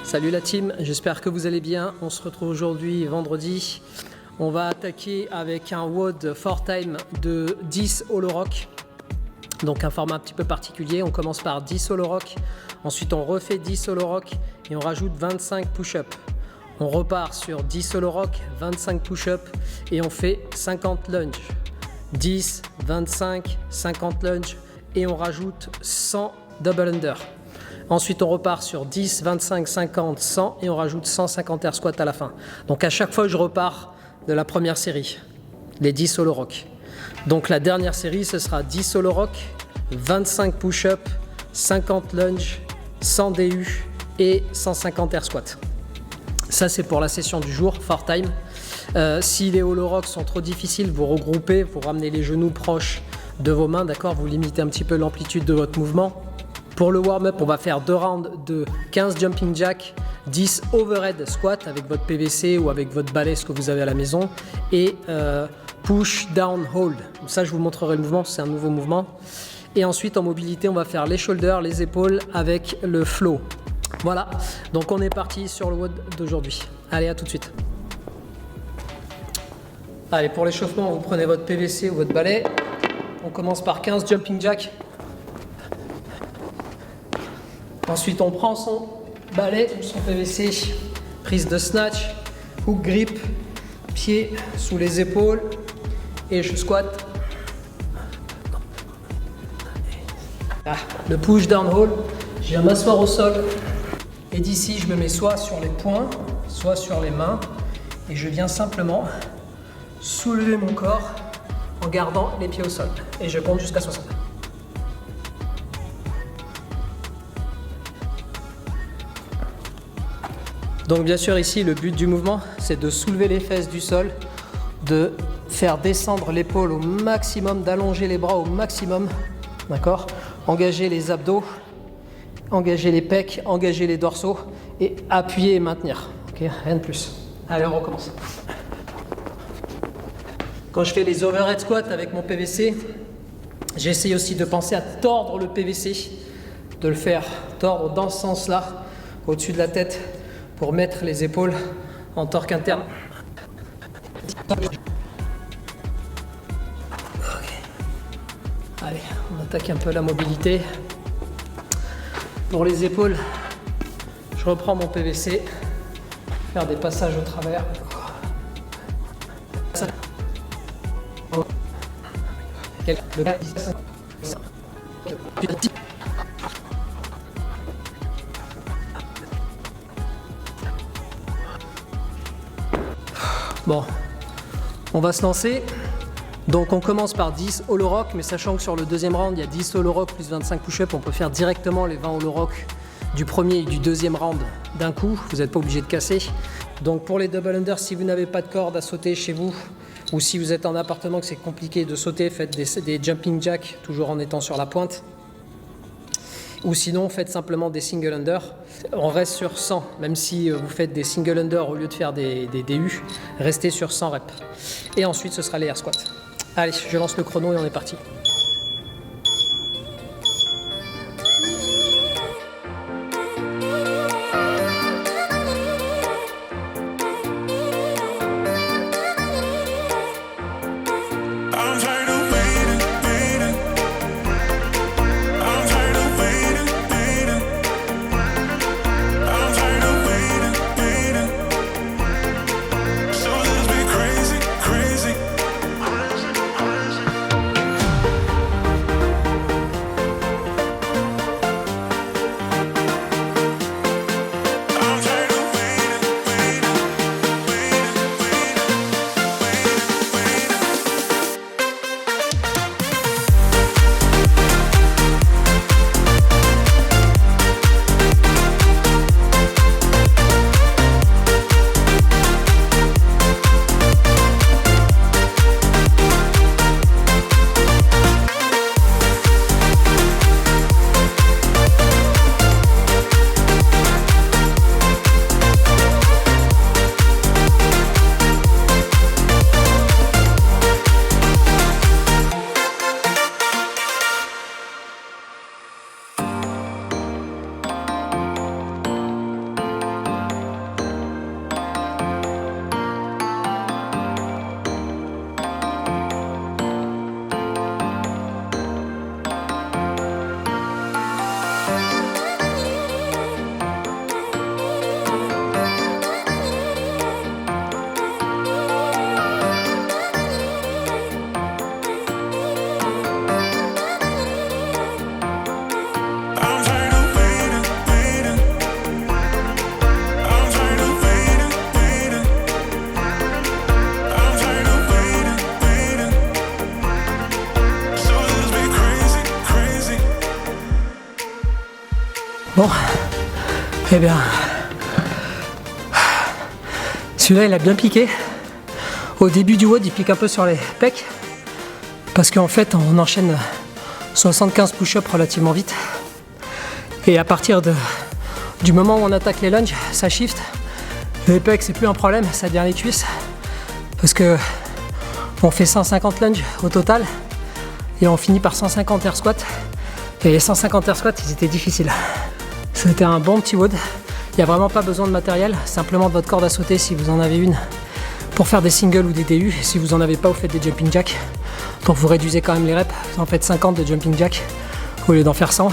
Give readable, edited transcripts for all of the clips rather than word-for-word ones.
Salut la team, j'espère que vous allez bien. On se retrouve aujourd'hui vendredi. On va attaquer avec un WOD 4-time de 10 Holo Rock. Donc un format un petit peu particulier. On commence par 10 Holo Rock. Ensuite on refait 10 Holo Rock et on rajoute 25 push-up. On repart sur 10 Holo Rock, 25 push-up et on fait 50 lunges. 10, 25, 50 lunges et on rajoute 100 double under. Ensuite, on repart sur 10, 25, 50, 100 et on rajoute 150 air squats à la fin. Donc à chaque fois, je repars de la première série, les 10 Holo Rock. Donc la dernière série, ce sera 10 Holo Rock, 25 push-up, 50 lunge, 100 DU et 150 air squats. Ça, c'est pour la session du jour, 4-time. Si les Holo Rock sont trop difficiles, vous regroupez, vous ramenez les genoux proches de vos mains, d'accord? Vous limitez un petit peu l'amplitude de votre mouvement. Pour le warm-up, on va faire 2 rounds de 15 jumping jack, 10 overhead squat avec votre PVC ou avec votre balai, ce que vous avez à la maison, et push down hold. Ça, je vous montrerai le mouvement, c'est un nouveau mouvement. Et ensuite, en mobilité, on va faire les shoulders, les épaules avec le flow. Voilà, donc on est parti sur le WOD d'aujourd'hui. Allez, à tout de suite. Allez, pour l'échauffement, vous prenez votre PVC ou votre balai. On commence par 15 jumping jack. Ensuite, on prend son balai ou son PVC, prise de snatch, hook grip, pied sous les épaules et je squatte. Le push down hold, je viens m'asseoir au sol et d'ici, je me mets soit sur les poings, soit sur les mains et je viens simplement soulever mon corps en gardant les pieds au sol et je compte jusqu'à 60. Donc bien sûr ici le but du mouvement c'est de soulever les fesses du sol, de faire descendre l'épaule au maximum, d'allonger les bras au maximum, d'accord? Engager les abdos, engager les pecs, engager les dorsaux et appuyer et maintenir, ok? Rien de plus. Allez, on recommence. Quand je fais les overhead squats avec mon PVC, j'essaye aussi de penser à tordre le PVC, de le faire tordre dans ce sens-là, au-dessus de la tête, pour mettre les épaules en torque interne. Okay. Allez, on attaque un peu la mobilité. Pour les épaules, je reprends mon PVC, faire des passages au travers. Bon, on va se lancer. Donc on commence par 10 Holo Rock, mais sachant que sur le deuxième round, il y a 10 Holo Rock plus 25 push-up, on peut faire directement les 20 Holo Rock du premier et du deuxième round d'un coup. Vous n'êtes pas obligé de casser. Donc pour les double under, si vous n'avez pas de corde à sauter chez vous, ou si vous êtes en appartement que c'est compliqué de sauter, faites des jumping jacks, toujours en étant sur la pointe. Ou sinon, faites simplement des single under. On reste sur 100, même si vous faites des single under au lieu de faire des DU, restez sur 100 reps. Et ensuite, ce sera les air squats. Allez, je lance le chrono et on est parti. Bon, eh bien, celui-là il a bien piqué. Au début du WOD, il pique un peu sur les pecs parce qu'en fait, on enchaîne 75 push-ups relativement vite. Et à partir du moment où on attaque les lunges, ça shift. Les pecs, c'est plus un problème, ça devient les cuisses parce que on fait 150 lunges au total et on finit par 150 air squats. Et les 150 air squats, ils étaient difficiles. C'était un bon petit WOD. Il n'y a vraiment pas besoin de matériel, simplement de votre corde à sauter si vous en avez une pour faire des singles ou des DU. Si vous en avez pas, vous faites des jumping jacks. Donc vous réduisez quand même les reps, vous en faites 50 de jumping jack au lieu d'en faire 100.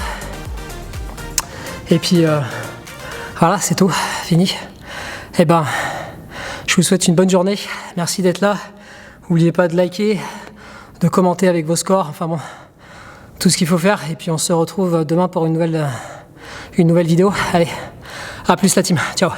Et puis voilà, c'est tout, fini. Et ben, je vous souhaite une bonne journée. Merci d'être là. N'oubliez pas de liker, de commenter avec vos scores, enfin bon, tout ce qu'il faut faire. Et puis on se retrouve demain pour une nouvelle vidéo. Allez, à plus la team, ciao.